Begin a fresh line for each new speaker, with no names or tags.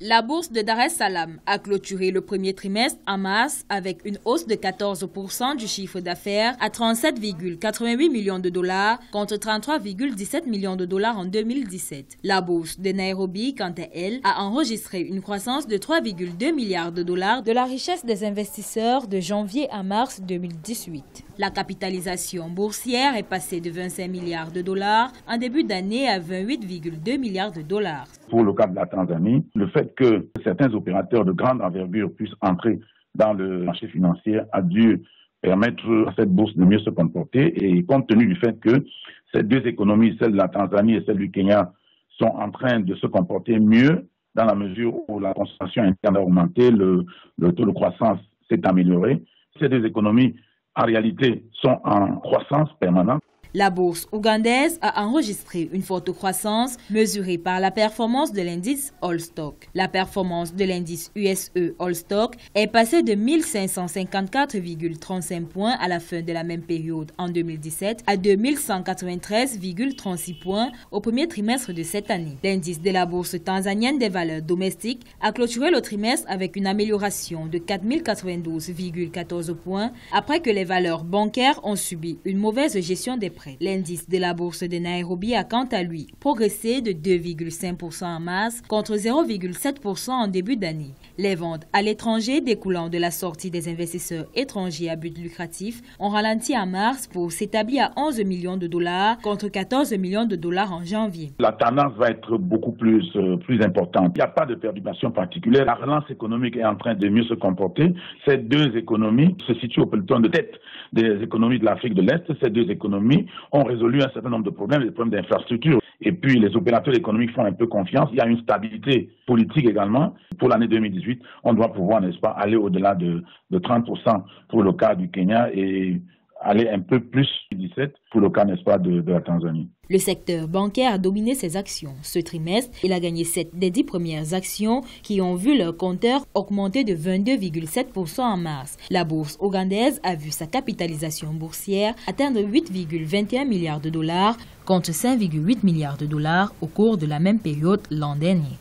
La bourse de Dar es Salaam a clôturé le premier trimestre en mars avec une hausse de 14% du chiffre d'affaires à 37,88 millions de dollars contre 33,17 millions de dollars en 2017. La bourse de Nairobi, quant à elle, a enregistré une croissance de 3,2 milliards de dollars de la richesse des investisseurs de janvier à mars 2018. La capitalisation boursière est passée de 25 milliards de dollars en début d'année à 28,2 milliards de dollars.
Pour le cas de la Tanzanie, le fait que certains opérateurs de grande envergure puissent entrer dans le marché financier a dû permettre à cette bourse de mieux se comporter, et compte tenu du fait que ces deux économies, celle de la Tanzanie et celle du Kenya, sont en train de se comporter mieux dans la mesure où la consommation interne a augmenté, le taux de croissance s'est amélioré. Ces deux économies, en réalité, sont en croissance permanente.
La bourse ougandaise a enregistré une forte croissance mesurée par la performance de l'indice All Stock. La performance de l'indice USE All Stock est passée de 1554,35 points à la fin de la même période en 2017 à 2193,36 points au premier trimestre de cette année. L'indice de la bourse tanzanienne des valeurs domestiques a clôturé le trimestre avec une amélioration de 4092,14 points après que les valeurs bancaires ont subi une mauvaise gestion des prêts. L'indice de la bourse de Nairobi a quant à lui progressé de 2,5% en mars contre 0,7% en début d'année. Les ventes à l'étranger découlant de la sortie des investisseurs étrangers à but lucratif ont ralenti en mars pour s'établir à 11 millions de dollars contre 14 millions de dollars en janvier.
La tendance va être beaucoup plus importante. Il n'y a pas de perturbation particulière. La relance économique est en train de mieux se comporter. Ces deux économies se situent au peloton de tête des économies de l'Afrique de l'Est. Ces deux économies ont résolu un certain nombre de problèmes, des problèmes d'infrastructure. Et puis les opérateurs économiques font un peu confiance. Il y a une stabilité politique également. Pour l'année 2018, on doit pouvoir, n'est-ce pas, aller au-delà de 30% pour le cas du Kenya et aller un peu plus 17 pour le cas, n'est-ce pas, de la Tanzanie.
Le secteur bancaire a dominé ses actions. Ce trimestre, il a gagné 7 des 10 premières actions qui ont vu leur compteur augmenter de 22,7% en mars. La bourse ougandaise a vu sa capitalisation boursière atteindre 8,21 milliards de dollars contre 5,8 milliards de dollars au cours de la même période l'an dernier.